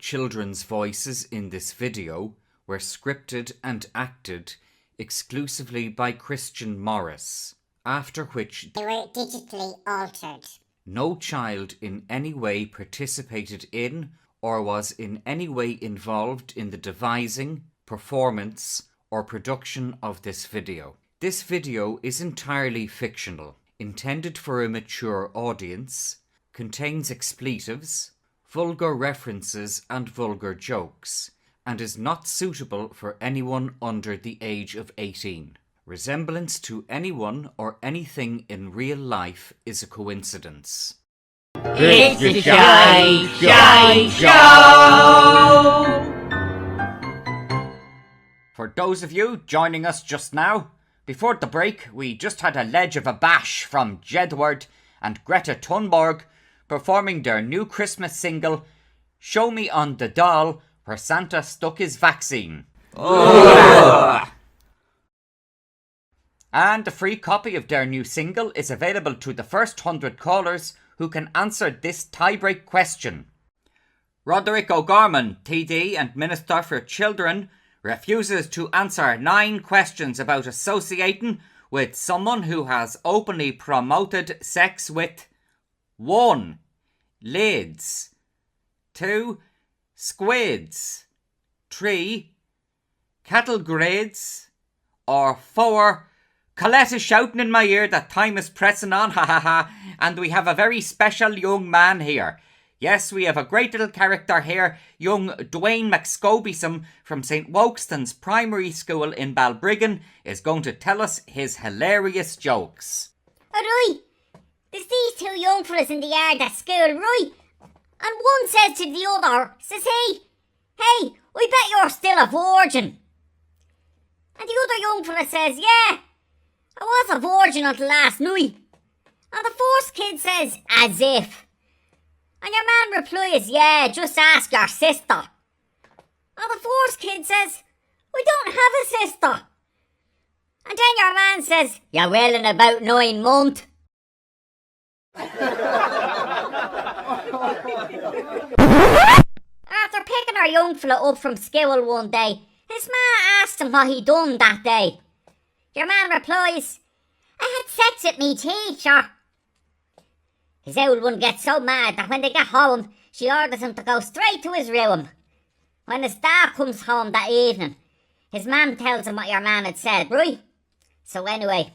children's voices in this video were scripted and acted exclusively by Christian Morris, after which they were digitally altered. No child in any way participated in or was in any way involved in the devising, performance, or production of this video. This video is entirely fictional, intended for a mature audience, contains expletives, vulgar references and vulgar jokes, and is not suitable for anyone under the age of 18. Resemblance to anyone or anything in real life is a coincidence. It's the Shite Show! For those of you joining us just now, before the break we just had a ledge of a bash from Jedward and Greta Thunberg performing their new Christmas single, Show Me on the Doll, where Santa stuck his vaccine. And a free copy of their new single is available to the first 100 callers who can answer this tie-break question. Roderick O'Gorman, TD and Minister for Children, refuses to answer 9 questions about associating with someone who has openly promoted sex with 1. Lids, 2. Squids, 3. Cattle grids, or 4. Colette is shouting in my ear that time is pressing on, ha ha ha, and we have a very special young man here. Yes, we have a great little character here, young Dwayne McScobysome from St. Wokestan's Primary School in Balbriggan is going to tell us his hilarious jokes. Alright, there's these 2 young fellas in the yard at school, right? And one says to the other, says, hey, I bet you're still a virgin. And the other young fella says, yeah, I was a virgin until last night. And the first kid says, as if. And your man replies, yeah, just ask your sister. And the first kid says, I don't have a sister. And then your man says, you're well in about 9 months. After picking our young fella up from school one day, his ma asked him what he done that day. Your man replies, I had sex with me teacher. His old one gets so mad that when they get home, she orders him to go straight to his room. When his dad comes home that evening, his man tells him what your man had said, right? So anyway,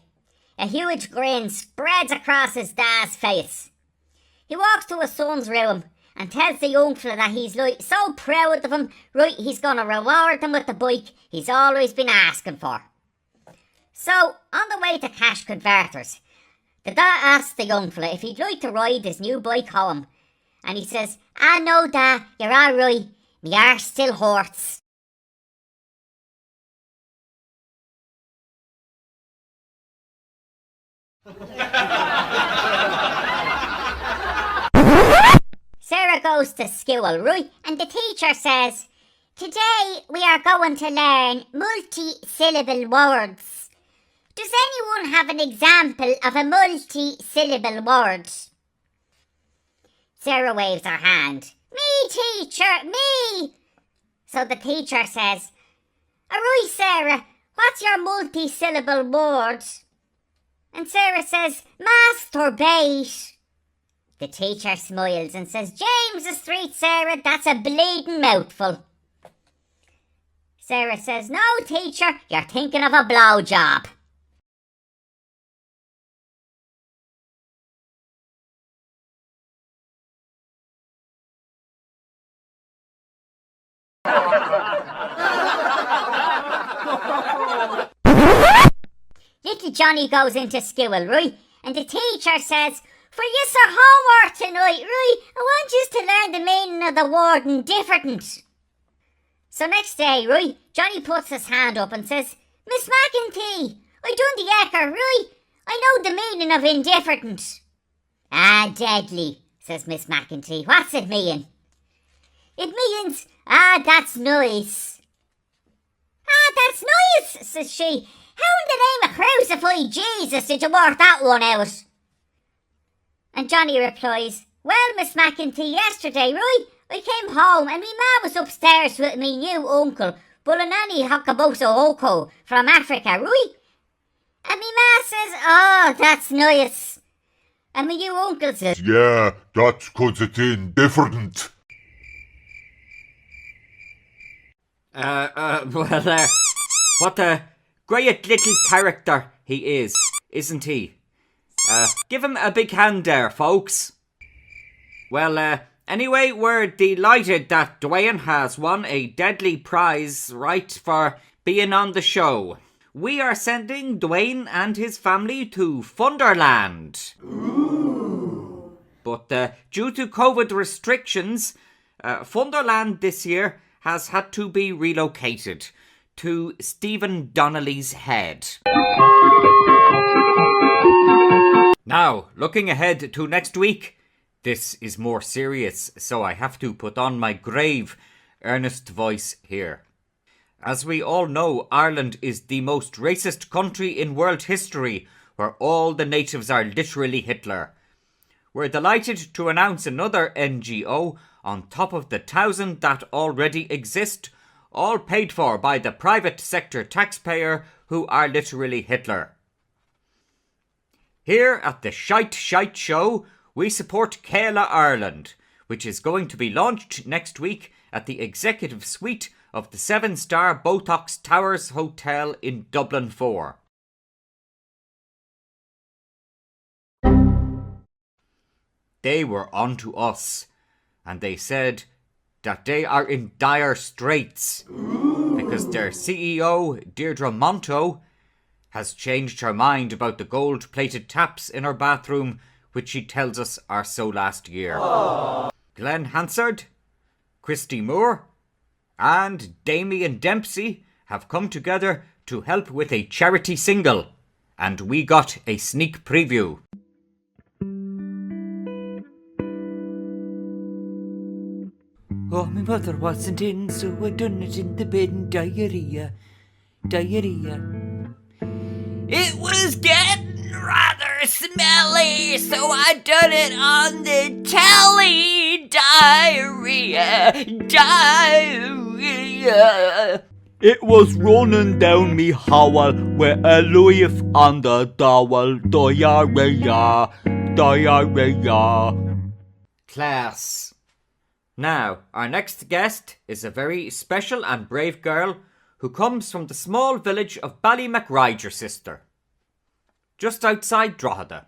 a huge grin spreads across his dad's face. He walks to his son's room and tells the young fella that he's like so proud of him, right, he's gonna reward him with the bike he's always been asking for. So, on the way to Cash Converters, the dad asks the young fella if he'd like to ride his new bike home. And he says, no dad, you're alright, me arse still hurts. Sarah goes to school, right? And the teacher says, today we are going to learn multi-syllable words. Does anyone have an example of a multi-syllable word? Sarah waves her hand. Me, teacher, me! So the teacher says, alright, Sarah, what's your multi-syllable word? And Sarah says, masturbate. The teacher smiles and says, James Street, Sarah, that's a bleeding mouthful. Sarah says, no, teacher, you're thinking of a blowjob. Little Johnny goes into school, right? And the teacher says, for your homework tonight, right? I want you to learn the meaning of the word indifferent. So next day, right, Johnny puts his hand up and says, Miss McEntee, I done the ecker, right? I know the meaning of indifferent. Deadly, says Miss McEntee. What's it mean? It means, that's nice. That's nice, says she. How in the name of crucified Jesus did you work that one out? And Johnny replies, well, Miss McEntee, yesterday, right, I came home and me ma was upstairs with me new uncle, Bulanani Hakaboso Oko from Africa, right? And me ma says, "Oh, that's nice." And me new uncle says, Yeah, that's 'cause it's indifferent. What a great little character he is, isn't he? Give him a big hand there, folks. Well, anyway, we're delighted that Dwayne has won a deadly prize, right, for being on the show. We are sending Dwayne and his family to Funderland. Ooh. But due to COVID restrictions, Funderland this year has had to be relocated to Stephen Donnelly's Head. Now, looking ahead to next week, this is more serious, so I have to put on my grave, earnest voice here. As we all know, Ireland is the most racist country in world history, where all the natives are literally Hitler. We're delighted to announce another NGO on top of the 1,000 that already exist, all paid for by the private sector taxpayer who are literally Hitler. Here at the Shite Show, we support Kayla Ireland, which is going to be launched next week at the executive suite of the 7-star Botox Towers Hotel in Dublin 4. They were on to us, and they said that they are in dire straits because their CEO, Deirdre Monto, has changed her mind about the gold-plated taps in her bathroom, which she tells us are so last year. Aww. Glenn Hansard, Christy Moore, and Damien Dempsey have come together to help with a charity single, and we got a sneak preview. Oh, my mother wasn't in, so I done it in the bin. Diarrhea. It was getting rather smelly, so I done it on the telly. Diarrhea. It was running down me howl with a leaf on the dowel. Diarrhea. Class. Now, our next guest is a very special and brave girl who comes from the small village of Ballymacryder, sister, just outside Drogheda.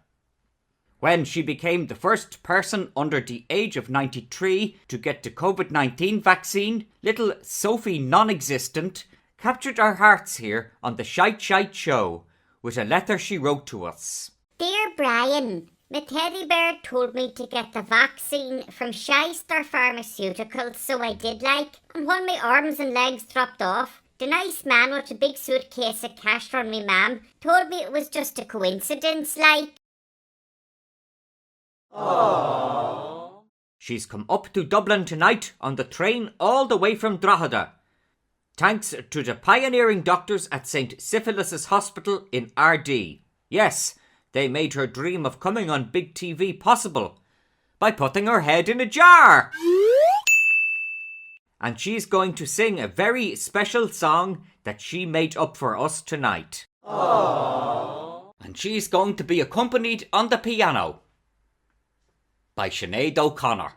When she became the first person under the age of 93 to get the COVID-19 vaccine, little Sophie non-existent captured our hearts here on the Shite Show with a letter she wrote to us. "Dear Brian, my teddy bear told me to get the vaccine from Shite Pharmaceuticals, so I did and when my arms and legs dropped off, the nice man with a big suitcase of cash from me mum told me it was just a coincidence, Aww. She's come up to Dublin tonight on the train all the way from Drogheda. Thanks to the pioneering doctors at St. Syphilis' Hospital in RD. Yes, they made her dream of coming on big TV possible by putting her head in a jar. And she's going to sing a very special song that she made up for us tonight. Aww. And she's going to be accompanied on the piano by Sinead O'Connor.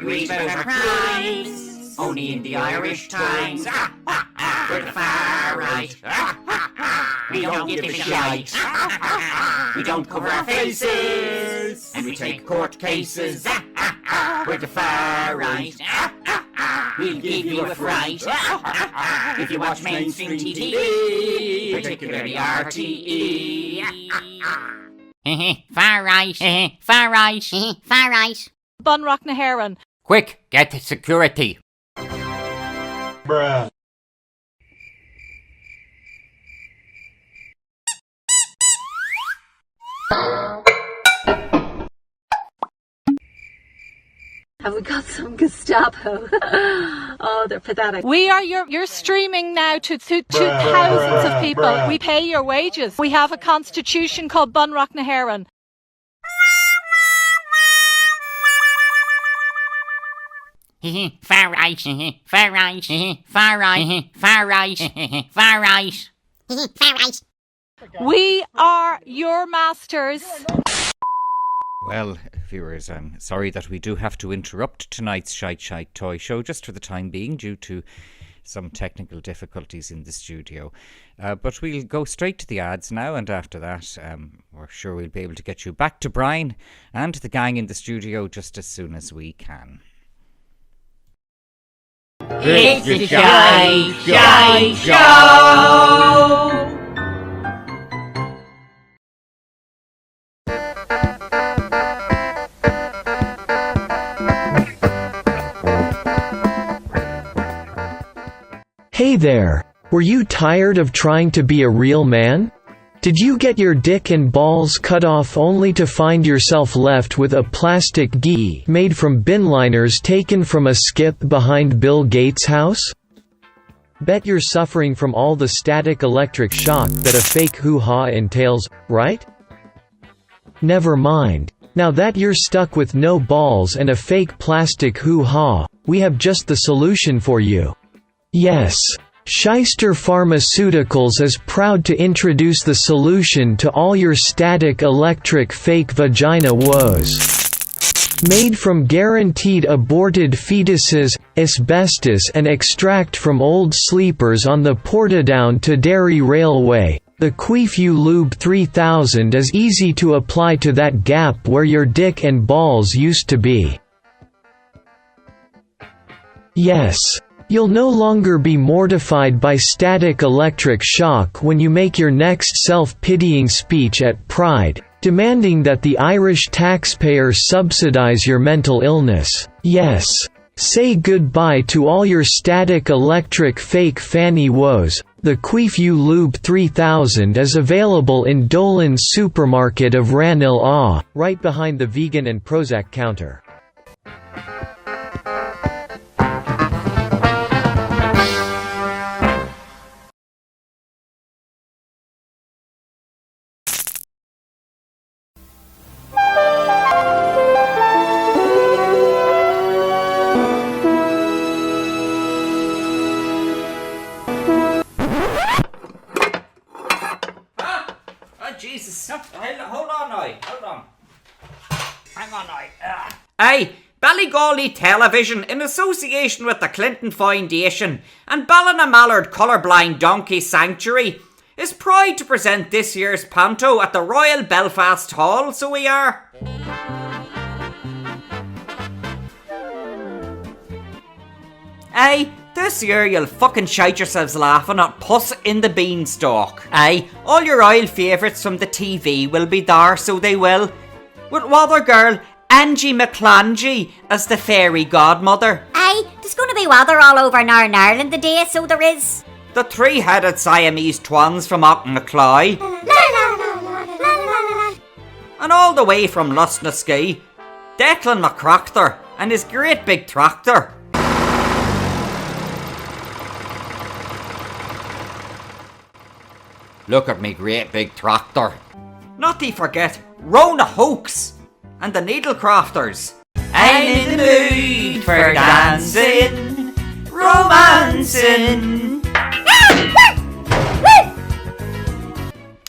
read about our crimes, only in the Irish Times. We're the far right. We don't give a shite. We don't cover our faces, and we take court cases. We're the far right. We'll give you a fright if you watch mainstream TV, particularly RTE. Far right. Far right. Far right. Bunrock na Heron. Quick, get to security. Bruh. Have we got some Gestapo? Oh, they're pathetic. We are you're streaming now to thousands of people. We pay your wages. We have a constitution called Bunrock na Heron. Far right. Far right. Far right. Far right. Far right. Far right. We are your masters. Well, viewers, I'm sorry that we do have to interrupt tonight's Shite Toy Show just for the time being due to some technical difficulties in the studio. But we'll go straight to the ads now, and after that, we're sure we'll be able to get you back to Brian and the gang in the studio just as soon as we can. It's the Shite Show! Hey there, were you tired of trying to be a real man? Did you get your dick and balls cut off only to find yourself left with a plastic gi made from bin liners taken from a skip behind Bill Gates' house? Bet you're suffering from all the static electric shock that a fake hoo-ha entails, right? Never mind. Now that you're stuck with no balls and a fake plastic hoo-ha, we have just the solution for you. Yes, Shyster Pharmaceuticals is proud to introduce the solution to all your static electric fake vagina woes. Made from guaranteed aborted fetuses, asbestos and extract from old sleepers on the Portadown to Derry Railway, the Queefu Lube 3000 is easy to apply to that gap where your dick and balls used to be. Yes. You'll no longer be mortified by static electric shock when you make your next self-pitying speech at Pride, demanding that the Irish taxpayers subsidise your mental illness. Yes. Say goodbye to all your static electric fake fanny woes. The Queefu Lube 3000 is available in Dolan's supermarket of Ranelagh, right behind the vegan and Prozac counter. Jesus. Hold on now. Hold on. Hang on now. Hey, Ballygawley Television, in association with the Clinton Foundation and Ballinamallard Colourblind Donkey Sanctuary, is proud to present this year's Panto at the Royal Belfast Hall, so we are. Hey, this year you'll fucking shite yourselves laughing at Puss in the Beanstalk. Aye, all your old favourites from the TV will be there, so they will. With Wather Girl Angie McClangy as the fairy godmother. Aye, there's going to be weather all over Northern Ireland today, so there is. The three-headed Siamese twins from Auchnacloy. And all the way from Lusnaskey, Declan McCrachter and his great big tractor. Look at me great big tractor. Not to forget Rona Hoax and the Needlecrafters. I'm in the mood for dancing, romancing.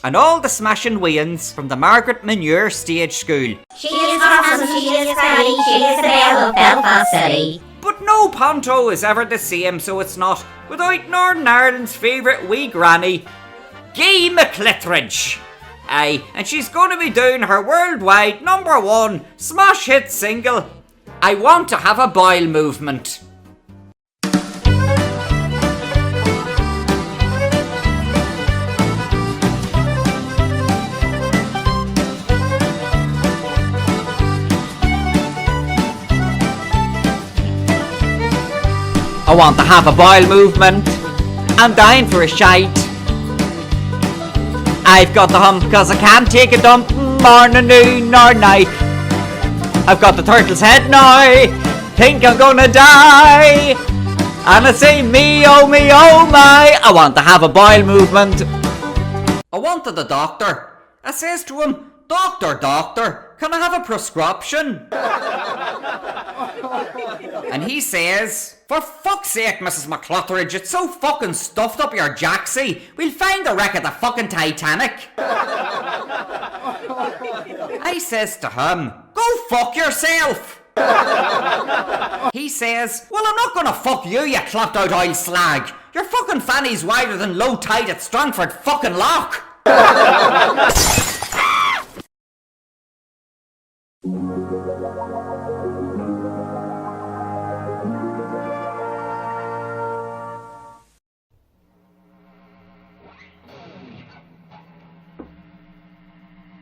and all the smashing weans from the Margaret Manure Stage School. She is awesome, she is ready, she is the belle of Belfast City. But no Panto is ever the same, so it's not, without Northern Ireland's favourite wee granny, Guy McClittridge. Aye, and she's going to be doing her worldwide #1 smash hit single, I Want to Have a Boil Movement. I want to have a boil movement. I'm dying for a shite. I've got the hump cause I can't take a dump morning, noon or night. I've got the turtle's head now, think I'm gonna die. And I say me oh my, I want to have a boil movement. I went to the doctor. I says to him, Doctor, can I have a prescription? And he says, for fuck's sake, Mrs. McClutteridge, it's so fucking stuffed up your jacksie. We'll find the wreck of the fucking Titanic. I says to him, go fuck yourself. He says, well, I'm not gonna fuck you, you clapped out oil slag. Your fucking fanny's wider than low tide at Strangford fucking Lock.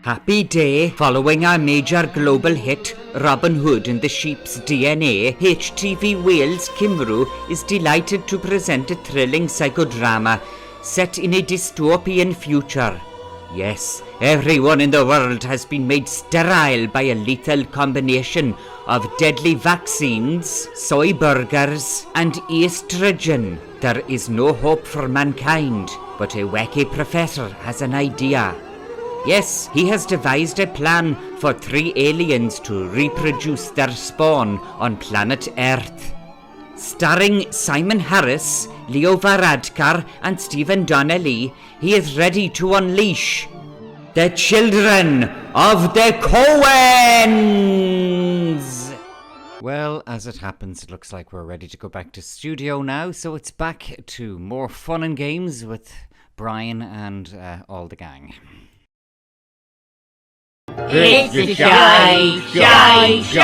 Happy day following our major global hit, Robin Hood and the Sheep's DNA, HTV Wales Cymru is delighted to present a thrilling psychodrama set in a dystopian future. Yes, everyone in the world has been made sterile by a lethal combination of deadly vaccines, soy burgers, and estrogen. There is no hope for mankind, but a wacky professor has an idea. Yes, he has devised a plan for 3 aliens to reproduce their spawn on planet Earth. Starring Simon Harris, Leo Varadkar and Stephen Donnelly, he is ready to unleash the children of the Coens! Well, as it happens, it looks like we're ready to go back to studio now, so it's back to more fun and games with Brian and all the gang. It's the Shite Show!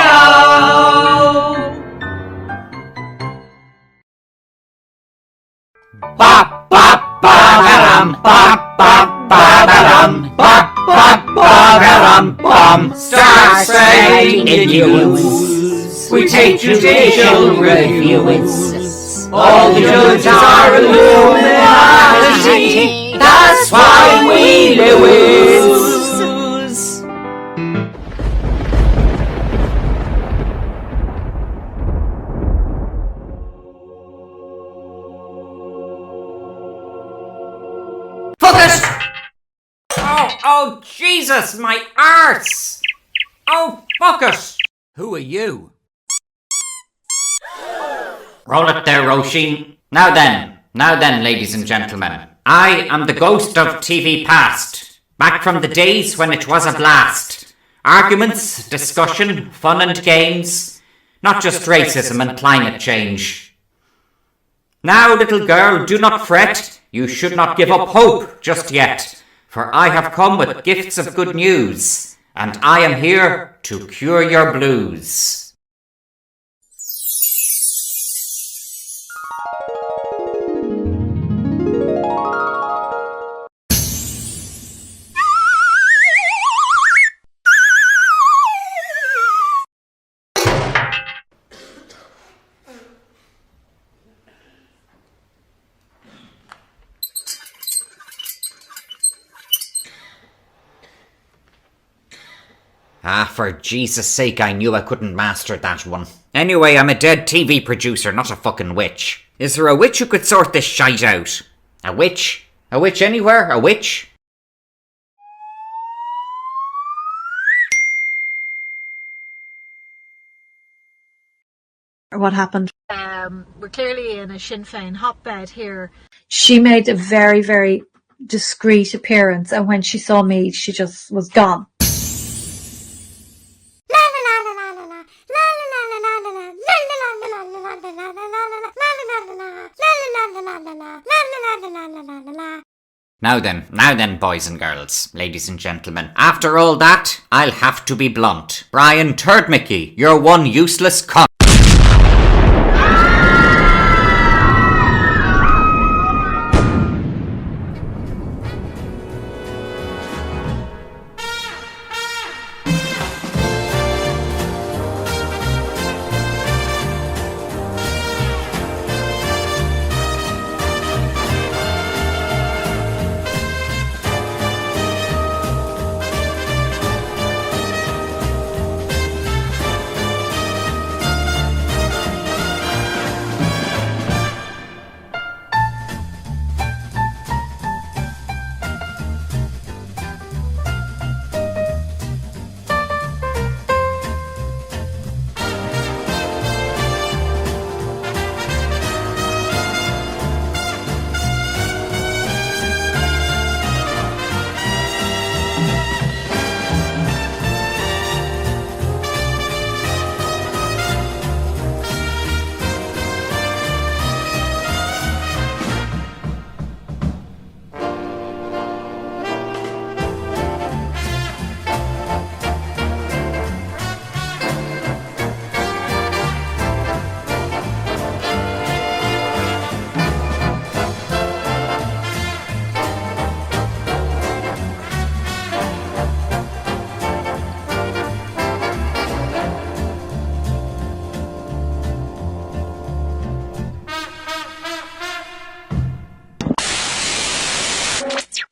Bop, bop, ba-da-dum, bop, bop, ba-da-dum, bop, bop, ba-da-dum, bum. Start saying the news. We take judicial reviews. All the judges are Illuminati. That's why we lose. Focus! Oh, Jesus, my arse! Oh, fuck it! Who are you? Roll it there, Roisin. Now then, ladies and gentlemen. I am the ghost of TV past. Back from the days when it was a blast. Arguments, discussion, fun and games. Not just racism and climate change. Now, little girl, do not fret. You should not give up hope just yet. For I have come with gifts of good news. And I am here to cure your blues. Ah, for Jesus' sake, I knew I couldn't master that one. Anyway, I'm a dead TV producer, not a fucking witch. Is there a witch who could sort this shite out? A witch? A witch anywhere? A witch? What happened? We're clearly in a Sinn Féin hotbed here. She made a very, very discreet appearance, and when she saw me, she just was gone. Now then, boys and girls, ladies and gentlemen, after all that, I'll have to be blunt. Brian Turdmickey, you're one useless cunt.